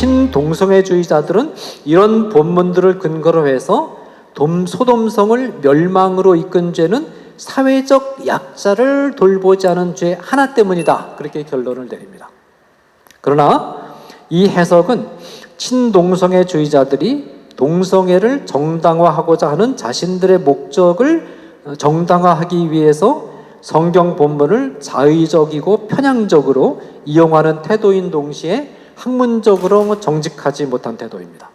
친동성애주의자들은 이런 본문들을 근거로 해서 소돔성을 멸망으로 이끈 죄는 사회적 약자를 돌보지 않은 죄 하나 때문이다, 그렇게 결론을 내립니다. 그러나 이 해석은 친동성애주의자들이 동성애를 정당화하고자 하는 자신들의 목적을 정당화하기 위해서 성경 본문을 자의적이고 편향적으로 이용하는 태도인 동시에 학문적으로 정직하지 못한 태도입니다.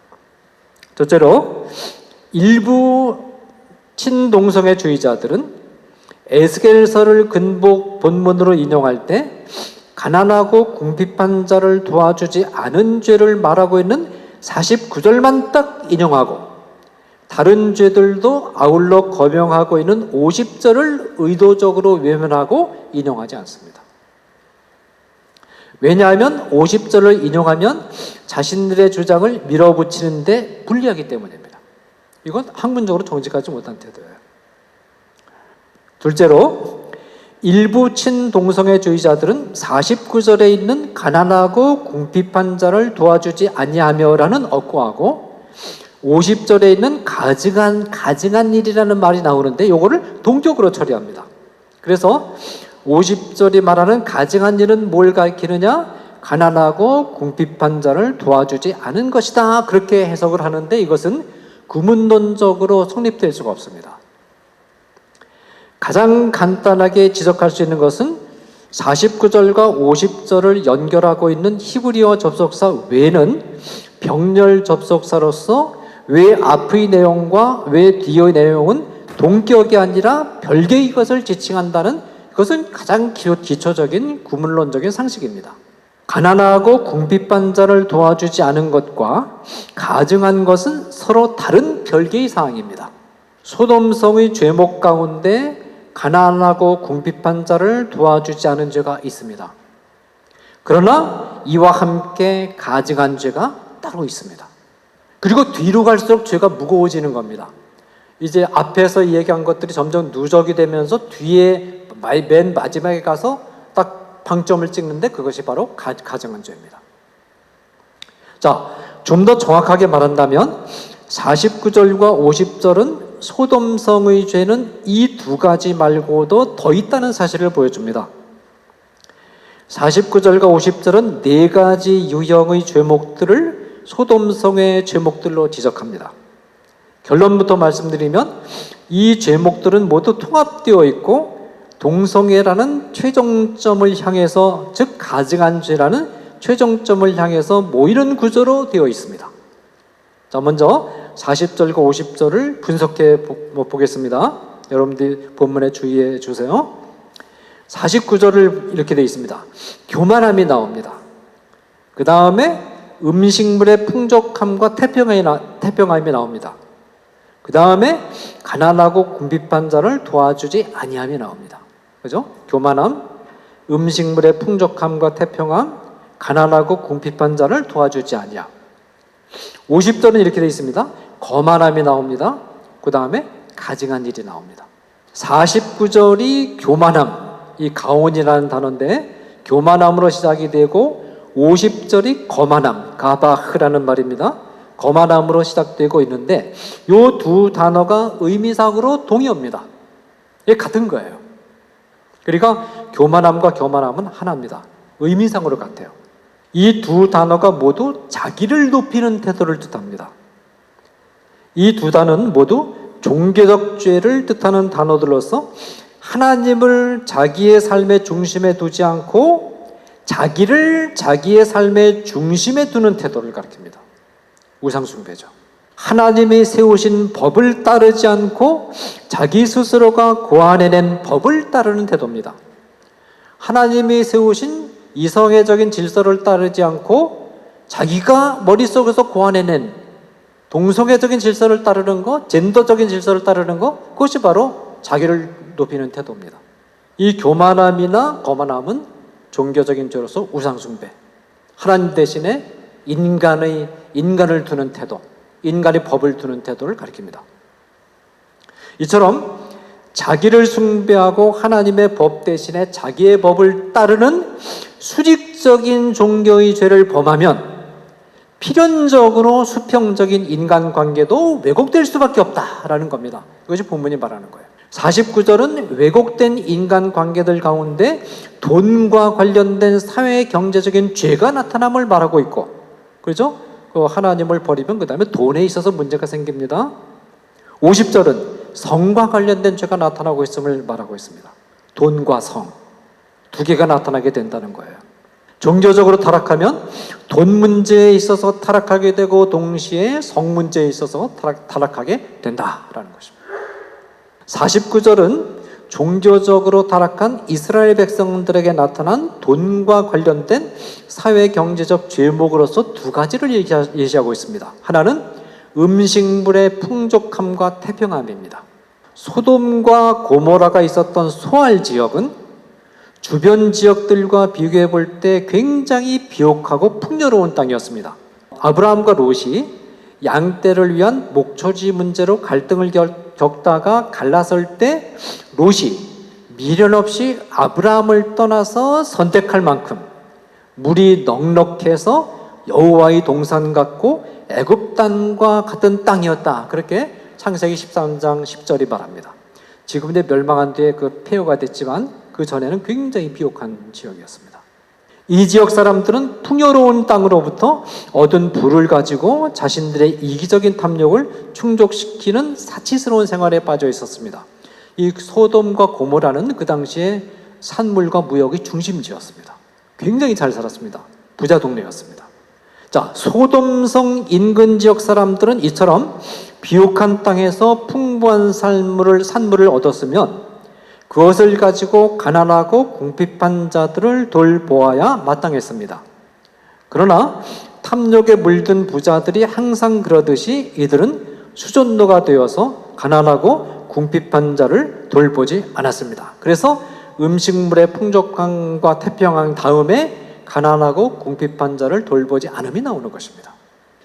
첫째로, 일부 친동성애주의자들은 에스겔서를 근본 본문으로 인용할 때 가난하고 궁핍한 자를 도와주지 않은 죄를 말하고 있는 49절만 딱 인용하고 다른 죄들도 아울러 거명하고 있는 50절을 의도적으로 외면하고 인용하지 않습니다. 왜냐하면 50절을 인용하면 자신들의 주장을 밀어붙이는데 불리하기 때문입니다. 이건 학문적으로 정직하지 못한 태도예요. 둘째로, 일부 친동성애주의자들은 49절에 있는 가난하고 궁핍한 자를 도와주지 아니하며라는 어구하고 50절에 있는 가증한 일이라는 말이 나오는데 이거를 동격으로 처리합니다. 그래서 50절이 말하는 가증한 일은 뭘 가리키느냐? 가난하고 궁핍한 자를 도와주지 않은 것이다, 그렇게 해석을 하는데 이것은 구문론적으로 성립될 수가 없습니다. 가장 간단하게 지적할 수 있는 것은 49절과 50절을 연결하고 있는 히브리어 접속사 외는 병렬 접속사로서 왜 앞의 내용과 왜 뒤의 내용은 동격이 아니라 별개의 것을 지칭한다는 그것은 가장 기초적인 구문론적인 상식입니다. 가난하고 궁핍한 자를 도와주지 않은 것과 가증한 것은 서로 다른 별개의 사항입니다. 소돔성의 죄목 가운데 가난하고 궁핍한 자를 도와주지 않은 죄가 있습니다. 그러나 이와 함께 가증한 죄가 따로 있습니다. 그리고 뒤로 갈수록 죄가 무거워지는 겁니다. 이제 앞에서 얘기한 것들이 점점 누적이 되면서 뒤에 맨 마지막에 가서 딱 방점을 찍는데 그것이 바로 가증한 죄입니다. 자, 좀 더 정확하게 말한다면 49절과 50절은 소돔성의 죄는 이 두 가지 말고도 더 있다는 사실을 보여줍니다. 49절과 50절은 네 가지 유형의 죄목들을 소돔성의 죄목들로 지적합니다. 결론부터 말씀드리면 이 죄목들은 모두 통합되어 있고 동성애라는 최종점을 향해서, 즉 가증한 죄라는 최종점을 향해서 모이는 구조로 되어 있습니다. 자, 먼저 40절과 50절을 분석해 보겠습니다. 여러분들 본문에 주의해 주세요. 49절을 이렇게 되어 있습니다. 교만함이 나옵니다. 그 다음에 음식물의 풍족함과 태평함이 나옵니다. 그 다음에 가난하고 궁핍한 자를 도와주지 아니함이 나옵니다. 그죠? 교만함, 음식물의 풍족함과 태평함, 가난하고 궁핍한 자를 도와주지 아니함. 50절은 이렇게 되어 있습니다. 거만함이 나옵니다. 그 다음에 가증한 일이 나옵니다. 49절이 교만함, 이 가온이라는 단어인데 교만함으로 시작이 되고 50절이 거만함, 가바흐라는 말입니다. 거만함으로 시작되고 있는데 이 두 단어가 의미상으로 동의어입니다. 이게 같은 거예요. 그러니까 교만함과 교만함은 하나입니다. 의미상으로 같아요. 이 두 단어가 모두 자기를 높이는 태도를 뜻합니다. 이 두 단어는 모두 종교적 죄를 뜻하는 단어들로서 하나님을 자기의 삶의 중심에 두지 않고 자기를 자기의 삶의 중심에 두는 태도를 가리킵니다. 우상숭배죠. 하나님이 세우신 법을 따르지 않고 자기 스스로가 고안해낸 법을 따르는 태도입니다. 하나님이 세우신 이성애적인 질서를 따르지 않고 자기가 머릿속에서 고안해낸 동성애적인 질서를 따르는 것, 젠더적인 질서를 따르는 것, 그것이 바로 자기를 높이는 태도입니다. 이 교만함이나 거만함은 종교적인 죄로서 우상숭배, 하나님 대신에 인간을 두는 태도, 인간의 법을 두는 태도를 가리킵니다. 이처럼 자기를 숭배하고 하나님의 법 대신에 자기의 법을 따르는 수직적인 종교의 죄를 범하면 필연적으로 수평적인 인간관계도 왜곡될 수밖에 없다라는 겁니다. 이것이 본문이 말하는 거예요. 49절은 왜곡된 인간관계들 가운데 돈과 관련된 사회 경제적인 죄가 나타남을 말하고 있고, 그렇죠? 그 하나님을 버리면 그 다음에 돈에 있어서 문제가 생깁니다. 50절은 성과 관련된 죄가 나타나고 있음을 말하고 있습니다. 돈과 성, 두 개가 나타나게 된다는 거예요. 종교적으로 타락하면 돈 문제에 있어서 타락하게 되고 동시에 성 문제에 있어서 타락하게 된다라는 것입니다. 49절은 종교적으로 타락한 이스라엘 백성들에게 나타난 돈과 관련된 사회 경제적 죄목으로서 두 가지를 예시하고 있습니다. 하나는 음식물의 풍족함과 태평함입니다. 소돔과 고모라가 있었던 소알 지역은 주변 지역들과 비교해 볼 때 굉장히 비옥하고 풍요로운 땅이었습니다. 아브라함과 롯이 양떼를 위한 목초지 문제로 갈등을 겪다가 갈라설 때 롯이 미련 없이 아브라함을 떠나서 선택할 만큼 물이 넉넉해서 여호와의 동산 같고 애굽 땅과 같은 땅이었다. 그렇게 창세기 13장 10절이 말합니다. 지금 이제 멸망한 뒤에 그 폐허가 됐지만 그 전에는 굉장히 비옥한 지역이었습니다. 이 지역 사람들은 풍요로운 땅으로부터 얻은 부를 가지고 자신들의 이기적인 탐욕을 충족시키는 사치스러운 생활에 빠져 있었습니다. 이 소돔과 고모라는 그 당시에 산물과 무역의 중심지였습니다. 굉장히 잘 살았습니다. 부자 동네였습니다. 자, 소돔성 인근 지역 사람들은 이처럼 비옥한 땅에서 풍부한 산물을 얻었으면 그것을 가지고 가난하고 궁핍한 자들을 돌보아야 마땅했습니다. 그러나 탐욕에 물든 부자들이 항상 그러듯이 이들은 수존노가 되어서 가난하고 궁핍한 자를 돌보지 않았습니다. 그래서 음식물의 풍족함과 태평함 다음에 가난하고 궁핍한 자를 돌보지 않음이 나오는 것입니다.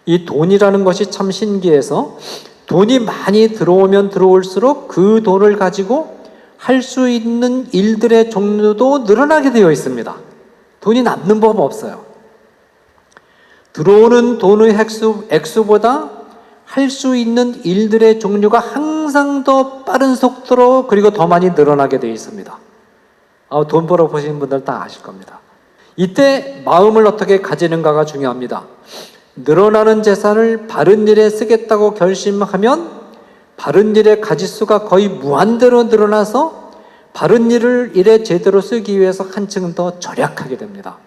이 돈이라는 것이 참 신기해서 돈이 많이 들어오면 들어올수록 그 돈을 가지고 할 수 있는 일들의 종류도 늘어나게 되어 있습니다. 돈이 남는 법 없어요. 들어오는 돈의 액수보다 할 수 있는 일들의 종류가 항상 더 빠른 속도로 그리고 더 많이 늘어나게 되어 있습니다. 돈 벌어 보시는 분들 다 아실 겁니다. 이때 마음을 어떻게 가지는가가 중요합니다. 늘어나는 재산을 바른 일에 쓰겠다고 결심하면 바른 일의 가짓수가 거의 무한대로 늘어나서 바른 일에 제대로 쓰기 위해서 한층 더 절약하게 됩니다.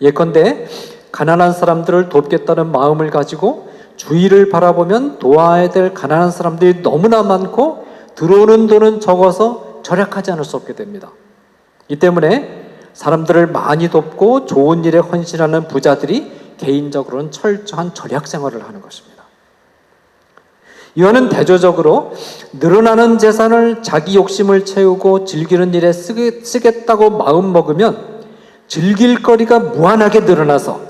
예컨대 가난한 사람들을 돕겠다는 마음을 가지고 주위를 바라보면 도와야 될 가난한 사람들이 너무나 많고 들어오는 돈은 적어서 절약하지 않을 수 없게 됩니다. 이 때문에 사람들을 많이 돕고 좋은 일에 헌신하는 부자들이 개인적으로는 철저한 절약 생활을 하는 것입니다. 이와는 대조적으로 늘어나는 재산을 자기 욕심을 채우고 즐기는 일에 쓰겠다고 마음먹으면 즐길 거리가 무한하게 늘어나서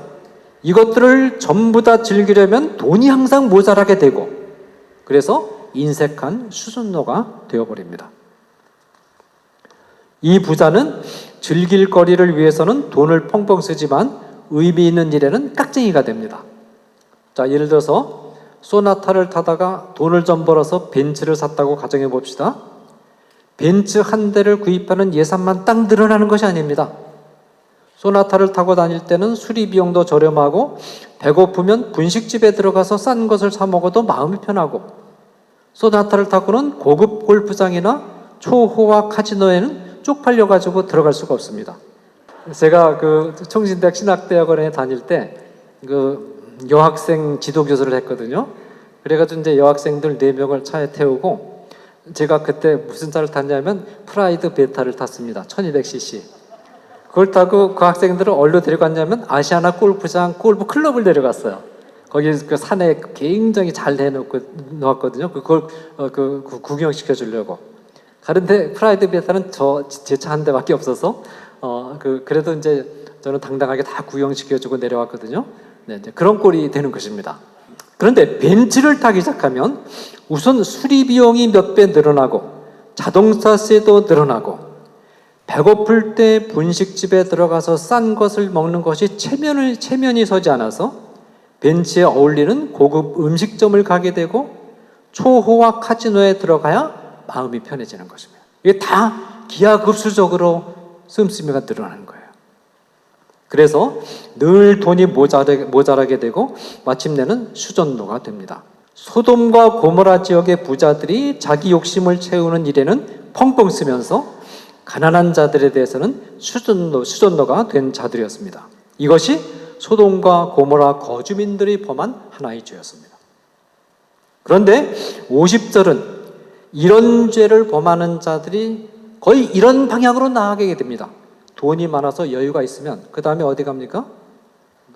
이것들을 전부 다 즐기려면 돈이 항상 모자라게 되고 그래서 인색한 수순노가 되어버립니다. 이 부자는 즐길 거리를 위해서는 돈을 펑펑 쓰지만 의미 있는 일에는 깍쟁이가 됩니다. 자, 예를 들어서 소나타를 타다가 돈을 좀 벌어서 벤츠를 샀다고 가정해 봅시다. 벤츠 한 대를 구입하는 예산만 딱 늘어나는 것이 아닙니다. 소나타를 타고 다닐 때는 수리 비용도 저렴하고 배고프면 분식집에 들어가서 싼 것을 사 먹어도 마음이 편하고 소나타를 타고는 고급 골프장이나 초호화 카지노에는 쪽팔려가지고 들어갈 수가 없습니다. 제가 그 청신대학 신학대학원에 다닐 때 여학생 지도교수를 했거든요. 그래가지고 이제 여학생들 4명을 차에 태우고 제가 그때 무슨 차를 탔냐면 프라이드 베타를 탔습니다. 1200cc. 그걸 타고 그 학생들을 어디로 데려갔냐면 아시아나 골프장 골프 클럽을 데려갔어요. 거기 그 산에 굉장히 잘 내놓았거든요. 그걸 구경시켜 주려고. 가는데 프라이드 베타는 제 차 한 대밖에 없어서 그래도 이제 저는 당당하게 다 구경시켜주고 내려왔거든요. 네, 이제 그런 꼴이 되는 것입니다. 그런데 벤츠를 타기 시작하면 우선 수리 비용이 몇 배 늘어나고 자동차세도 늘어나고 배고플 때 분식집에 들어가서 싼 것을 먹는 것이 체면이 서지 않아서 벤치에 어울리는 고급 음식점을 가게 되고 초호화 카지노에 들어가야 마음이 편해지는 것입니다. 이게 다 기하급수적으로 씀씀이가 늘어나는 거예요. 그래서 늘 돈이 모자라게 되고 마침내는 수전노가 됩니다. 소돔과 고모라 지역의 부자들이 자기 욕심을 채우는 일에는 펑펑 쓰면서 가난한 자들에 대해서는 수전노가 된 자들이었습니다. 이것이 소돔과 고모라 거주민들이 범한 하나의 죄였습니다. 그런데 50절은 이런 죄를 범하는 자들이 거의 이런 방향으로 나아가게 됩니다. 돈이 많아서 여유가 있으면 그 다음에 어디 갑니까?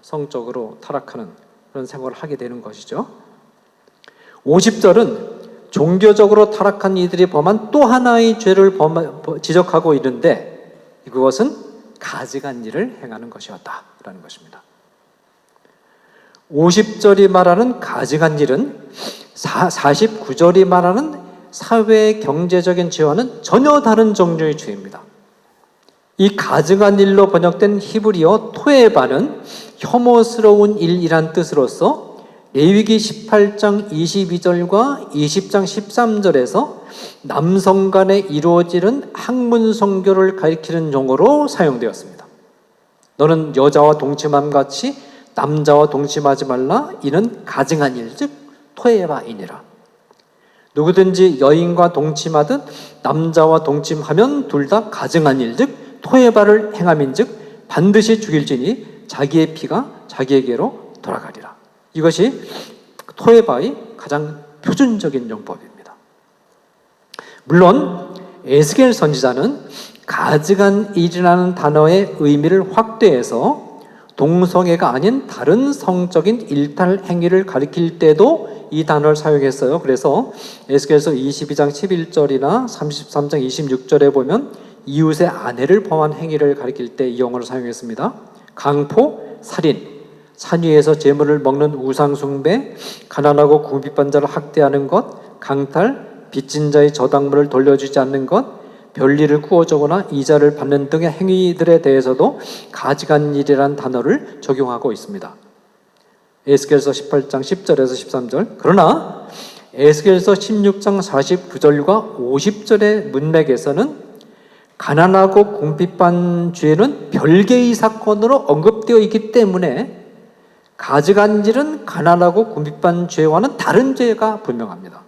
성적으로 타락하는 그런 생활을 하게 되는 것이죠. 50절은 종교적으로 타락한 이들이 범한 또 하나의 죄를 지적하고 있는데 그것은 가증한 일을 행하는 것이었다라는 것입니다. 50절이 말하는 가증한 일은 49절이 말하는 사회 경제적인 죄와는 전혀 다른 종류의 죄입니다. 이 가증한 일로 번역된 히브리어 토에바는 혐오스러운 일이란 뜻으로서 레위기 18장 22절과 20장 13절에서 남성 간에 이루어지는 학문 성교를 가리키는 용어로 사용되었습니다. 너는 여자와 동침함 같이 남자와 동침하지 말라. 이는 가증한 일, 즉 토에바이니라. 누구든지 여인과 동침하듯 남자와 동침하면 둘 다 가증한 일, 즉 토에바를 행함인즉 반드시 죽일지니 자기의 피가 자기에게로 돌아가리라. 이것이 토에바의 가장 표준적인 용법입니다. 물론 에스겔 선지자는 가증한 일이라는 단어의 의미를 확대해서 동성애가 아닌 다른 성적인 일탈 행위를 가리킬 때도 이 단어를 사용했어요. 그래서 에스겔서 22장 11절이나 33장 26절에 보면 이웃의 아내를 범한 행위를 가리킬 때 이 용어를 사용했습니다. 강포, 살인, 산 위에서 재물을 먹는 우상 숭배, 가난하고 궁핍한 자를 학대하는 것, 강탈, 빚진 자의 저당물을 돌려주지 않는 것, 별일을 꾸어주거나 이자를 받는 등의 행위들에 대해서도 가증한 일이라는 단어를 적용하고 있습니다. 에스겔서 18장 10절에서 13절. 그러나 에스겔서 16장 49절과 50절의 문맥에서는 가난하고 궁핍한 죄는 별개의 사건으로 언급되어 있기 때문에 가증한 일은 가난하고 궁핍한 죄와는 다른 죄가 분명합니다.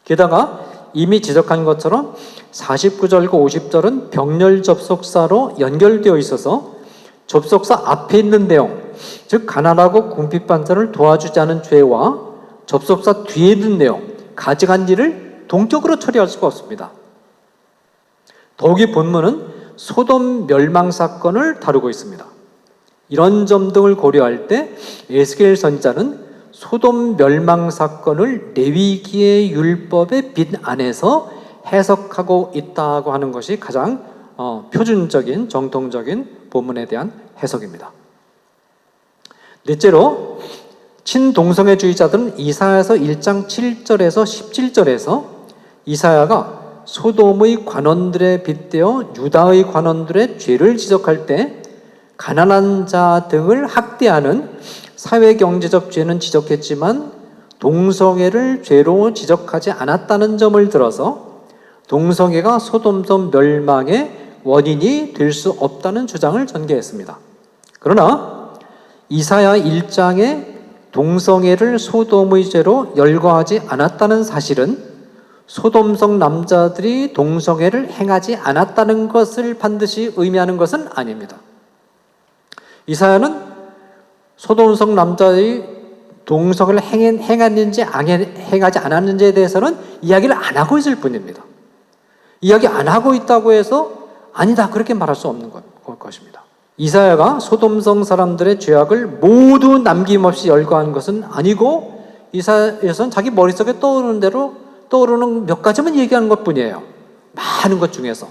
게다가 이미 지적한 것처럼 49절과 50절은 병렬 접속사로 연결되어 있어서 접속사 앞에 있는 내용, 즉 가난하고 궁핍한 자를 도와주지 않은 죄와 접속사 뒤에 있는 내용, 가증한 일을 동격으로 처리할 수가 없습니다. 더욱이 본문은 소돔 멸망 사건을 다루고 있습니다. 이런 점 등을 고려할 때 에스겔 선지자는 소돔 멸망 사건을 레위기의 율법의 빛 안에서 해석하고 있다고 하는 것이 가장 표준적인 정통적인 본문에 대한 해석입니다. 넷째로 친동성애주의자들은 이사야서 1장 7절에서 17절에서 이사야가 소돔의 관원들에 빗대어 유다의 관원들의 죄를 지적할 때 가난한 자 등을 학대하는 사회경제적 죄는 지적했지만 동성애를 죄로 지적하지 않았다는 점을 들어서 동성애가 소돔섬 멸망의 원인이 될 수 없다는 주장을 전개했습니다. 그러나 이사야 1장에 동성애를 소돔의 죄로 열거하지 않았다는 사실은 소돔성 남자들이 동성애를 행하지 않았다는 것을 반드시 의미하는 것은 아닙니다. 이사야는 소돔성 남자의 동성애를 행했는지 행하지 않았는지에 대해서는 이야기를 안 하고 있을 뿐입니다. 이야기 안 하고 있다고 해서 아니다 그렇게 말할 수 없는 것입니다. 이사야가 소돔성 사람들의 죄악을 모두 남김없이 열거한 것은 아니고 이사야에서는 자기 머릿속에 떠오르는 대로 떠오르는 몇 가지만 얘기하는 것뿐이에요. 많은 것 중에서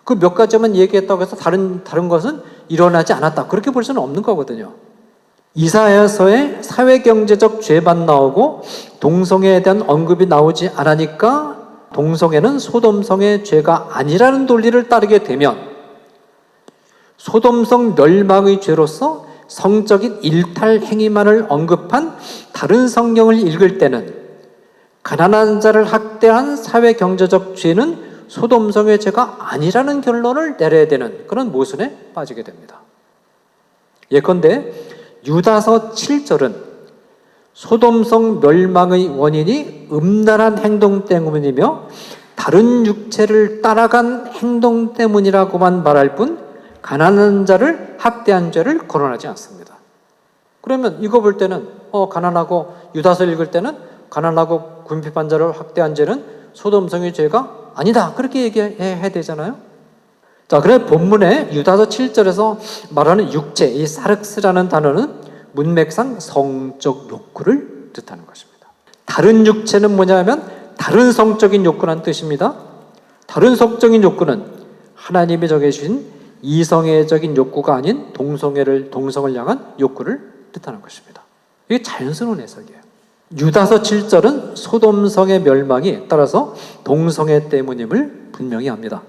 그 몇 가지만 얘기했다고 해서 다른 것은 일어나지 않았다 그렇게 볼 수는 없는 거거든요. 이사야서에 사회경제적 죄만 나오고 동성애에 대한 언급이 나오지 않으니까 동성애는 소돔성의 죄가 아니라는 논리를 따르게 되면 소돔성 멸망의 죄로서 성적인 일탈 행위만을 언급한 다른 성경을 읽을 때는 가난한 자를 학대한 사회경제적 죄는 소돔성의 죄가 아니라는 결론을 내려야 되는 그런 모순에 빠지게 됩니다. 예컨대 유다서 7절은 소돔성 멸망의 원인이 음란한 행동 때문이며 다른 육체를 따라간 행동 때문이라고만 말할 뿐 가난한 자를 학대한 죄를 거론하지 않습니다. 그러면 이거 볼 때는 가난하고 유다서 읽을 때는 가난하고 궁핍한 자를 학대한 죄는 소돔성의 죄가 아니다. 그렇게 얘기해야 되잖아요. 자, 그래 본문에 유다서 7절에서 말하는 육체, 이 사륵스라는 단어는 문맥상 성적 욕구를 뜻하는 것입니다. 다른 육체는 뭐냐면 다른 성적인 욕구라는 뜻입니다. 다른 성적인 욕구는 하나님이 정해주신 이성애적인 욕구가 아닌 동성을 향한 욕구를 뜻하는 것입니다. 이게 자연스러운 해석이에요. 유다서 7절은 소돔성의 멸망이 따라서 동성애 때문임을 분명히 합니다.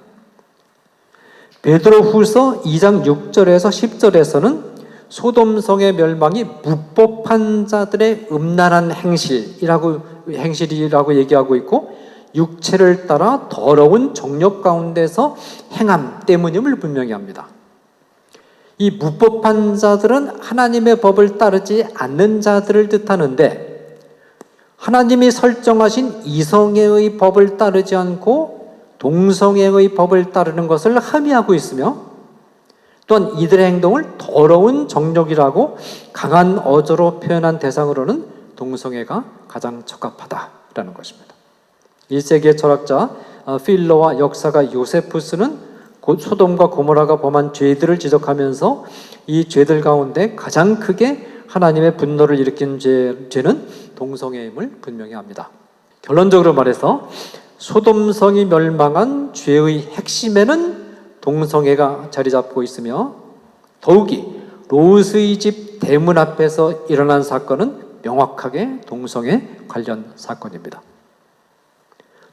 베드로후서 2장 6절에서 10절에서는 소돔성의 멸망이 무법한 자들의 음란한 행실이라고 얘기하고 있고 육체를 따라 더러운 정욕 가운데서 행함 때문임을 분명히 합니다. 이 무법한 자들은 하나님의 법을 따르지 않는 자들을 뜻하는데 하나님이 설정하신 이성애의 법을 따르지 않고 동성애의 법을 따르는 것을 함의하고 있으며 또한 이들의 행동을 더러운 정욕이라고 강한 어조로 표현한 대상으로는 동성애가 가장 적합하다라는 것입니다. 1세기의 철학자 필로와 역사가 요세푸스는 소돔과 고모라가 범한 죄들을 지적하면서 이 죄들 가운데 가장 크게 하나님의 분노를 일으킨 죄는 동성애임을 분명히 합니다. 결론적으로 말해서 소돔성이 멸망한 죄의 핵심에는 동성애가 자리 잡고 있으며 더욱이 롯의 집 대문 앞에서 일어난 사건은 명확하게 동성애 관련 사건입니다.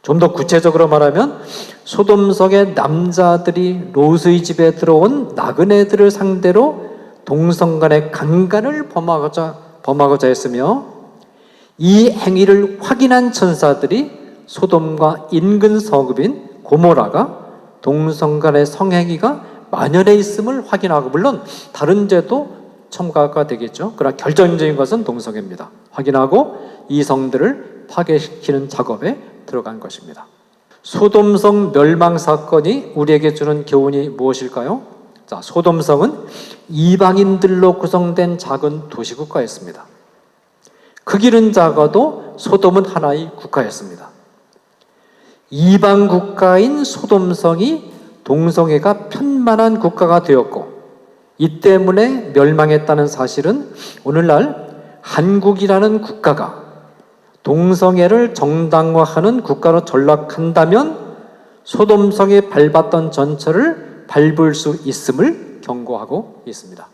좀 더 구체적으로 말하면 소돔성의 남자들이 롯의 집에 들어온 나그네들을 상대로 동성 간의 강간을 범하고자 했으며 이 행위를 확인한 천사들이 소돔과 인근 성읍인 고모라가 동성 간의 성행위가 만연해 있음을 확인하고, 물론 다른 죄도 첨가가 되겠죠. 그러나 결정적인 것은 동성애입니다. 확인하고 이 성들을 파괴시키는 작업에 들어간 것입니다. 소돔성 멸망 사건이 우리에게 주는 교훈이 무엇일까요? 자, 소돔성은 이방인들로 구성된 작은 도시국가였습니다. 크기는 작아도 소돔은 하나의 국가였습니다. 이방 국가인 소돔성이 동성애가 편만한 국가가 되었고 이 때문에 멸망했다는 사실은 오늘날 한국이라는 국가가 동성애를 정당화하는 국가로 전락한다면 소돔성에 밟았던 전철을 밟을 수 있음을 경고하고 있습니다.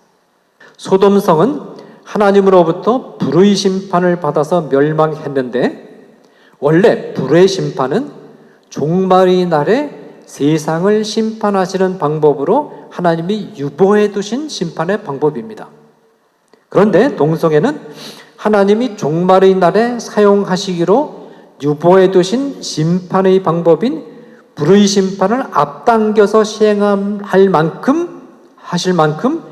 소돔성은 하나님으로부터 불의 심판을 받아서 멸망했는데 원래 불의 심판은 종말의 날에 세상을 심판하시는 방법으로 하나님이 유보해 두신 심판의 방법입니다. 그런데 동성애는 하나님이 종말의 날에 사용하시기로 유보해 두신 심판의 방법인 불의 심판을 앞당겨서 시행할 만큼 하실 만큼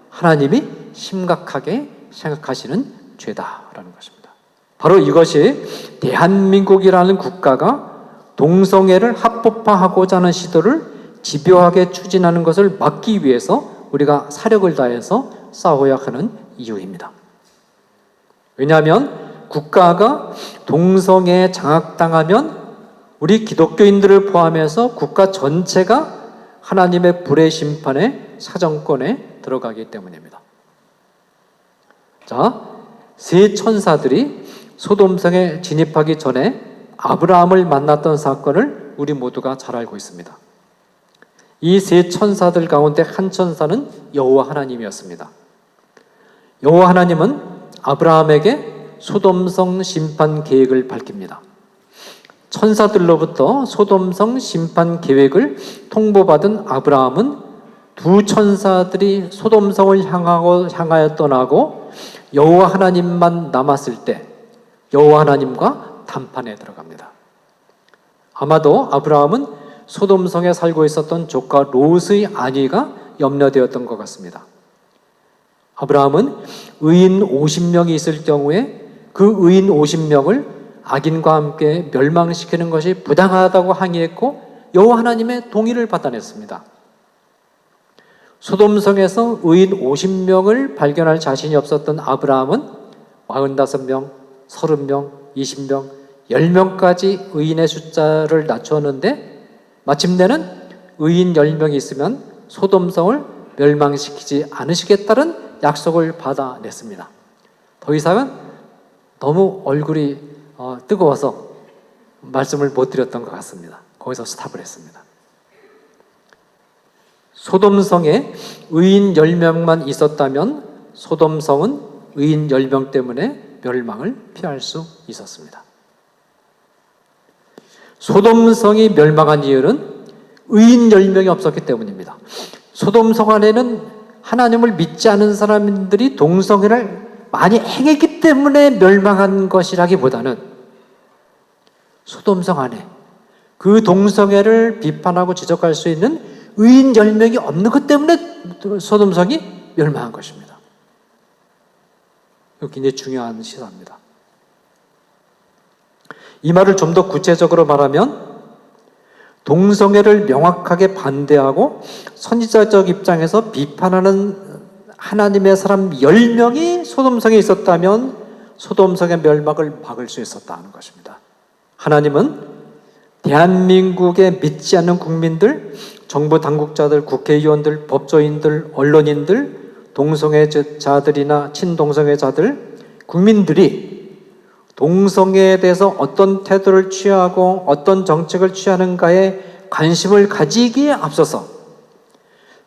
하나님이 심각하게 생각하시는 죄다라는 것입니다. 바로 이것이 대한민국이라는 국가가 동성애를 합법화하고자 하는 시도를 집요하게 추진하는 것을 막기 위해서 우리가 사력을 다해서 싸워야 하는 이유입니다. 왜냐하면 국가가 동성애에 장악당하면 우리 기독교인들을 포함해서 국가 전체가 하나님의 불의 심판의 사정권에 들어가기 때문입니다. 자, 세 천사들이 소돔성에 진입하기 전에 아브라함을 만났던 사건을 우리 모두가 잘 알고 있습니다. 이 세 천사들 가운데 한 천사는 여호와 하나님이었습니다. 여호와 하나님은 아브라함에게 소돔성 심판 계획을 밝힙니다. 천사들로부터 소돔성 심판 계획을 통보받은 아브라함은 두 천사들이 소돔성을 향하여 떠나고 여호와 하나님만 남았을 때 여호와 하나님과談판에 들어갑니다. 아마도 아브라함은 소돔성에 살고 있었던 조카 롯의 안위가 염려되었던 것 같습니다. 아브라함은 의인 50명이 있을 경우에 그 의인 50명을 악인과 함께 멸망시키는 것이 부당하다고 항의했고 여호와 하나님의 동의를 받아냈습니다. 소돔성에서 의인 50명을 발견할 자신이 없었던 아브라함은 45명, 30명, 20명, 10명까지 의인의 숫자를 낮추었는데 마침내는 의인 10명이 있으면 소돔성을 멸망시키지 않으시겠다는 약속을 받아냈습니다. 더 이상은 너무 얼굴이 뜨거워서 말씀을 못 드렸던 것 같습니다. 거기서 스탑을 했습니다. 소돔성에 의인 10명만 있었다면 소돔성은 의인 10명 때문에 멸망을 피할 수 있었습니다. 소돔성이 멸망한 이유는 의인 10명이 없었기 때문입니다. 소돔성 안에는 하나님을 믿지 않은 사람들이 동성애를 많이 행했기 때문에 멸망한 것이라기보다는 소돔성 안에 그 동성애를 비판하고 지적할 수 있는 의인 10명이 없는 것 때문에 소돔성이 멸망한 것입니다. 이거 굉장히 중요한 시사입니다. 이 말을 좀 더 구체적으로 말하면 동성애를 명확하게 반대하고 선지자적 입장에서 비판하는 하나님의 사람 10명이 소돔성에 있었다면 소돔성의 멸망을 막을 수 있었다는 것입니다. 하나님은 대한민국에 믿지 않는 국민들, 정부 당국자들, 국회의원들, 법조인들, 언론인들, 동성애자들이나 친동성애자들, 국민들이 동성애에 대해서 어떤 태도를 취하고 어떤 정책을 취하는가에 관심을 가지기에 앞서서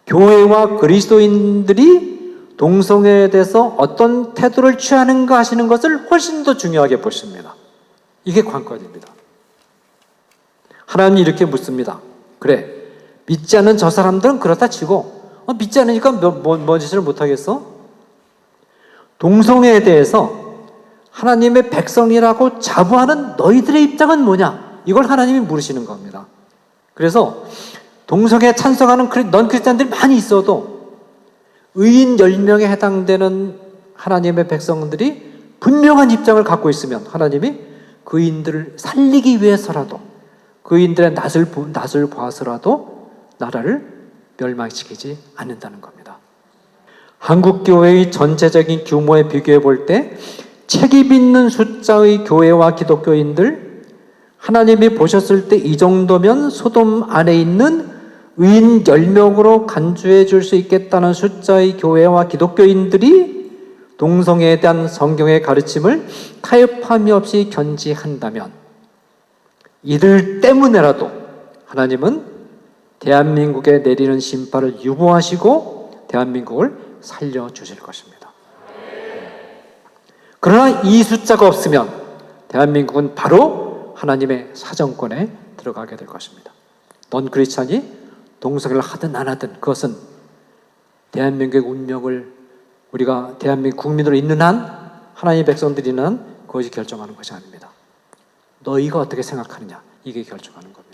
교회와 그리스도인들이 동성애에 대해서 어떤 태도를 취하는가 하시는 것을 훨씬 더 중요하게 보십니다. 이게 관건입니다. 하나님이 이렇게 묻습니다. 그래, 믿지 않는 저 사람들은 그렇다 치고 믿지 않으니까 뭐 짓을 못하겠어? 동성애에 대해서 하나님의 백성이라고 자부하는 너희들의 입장은 뭐냐? 이걸 하나님이 물으시는 겁니다. 그래서 동성애에 찬성하는 넌 크리스찬들이 많이 있어도 의인 10명에 해당되는 하나님의 백성들이 분명한 입장을 갖고 있으면 하나님이 그인들을 살리기 위해서라도 그인들의 낯을 봐서라도 나라를 멸망시키지 않는다는 겁니다. 한국교회의 전체적인 규모에 비교해 볼 때 책임 있는 숫자의 교회와 기독교인들, 하나님이 보셨을 때 이 정도면 소돔 안에 있는 의인 10명으로 간주해 줄 수 있겠다는 숫자의 교회와 기독교인들이 동성애에 대한 성경의 가르침을 타협함이 없이 견지한다면 이들 때문에라도 하나님은 대한민국에 내리는 심판을 유보하시고 대한민국을 살려주실 것입니다. 그러나 이 숫자가 없으면 대한민국은 바로 하나님의 사정권에 들어가게 될 것입니다. 넌 크리스찬이 동성애를 하든 안 하든 그것은 대한민국의 운명을 우리가 대한민국 국민으로 있는 한 하나님의 백성들이 있는 한 그것이 결정하는 것이 아닙니다. 너희가 어떻게 생각하느냐 이게 결정하는 겁니다.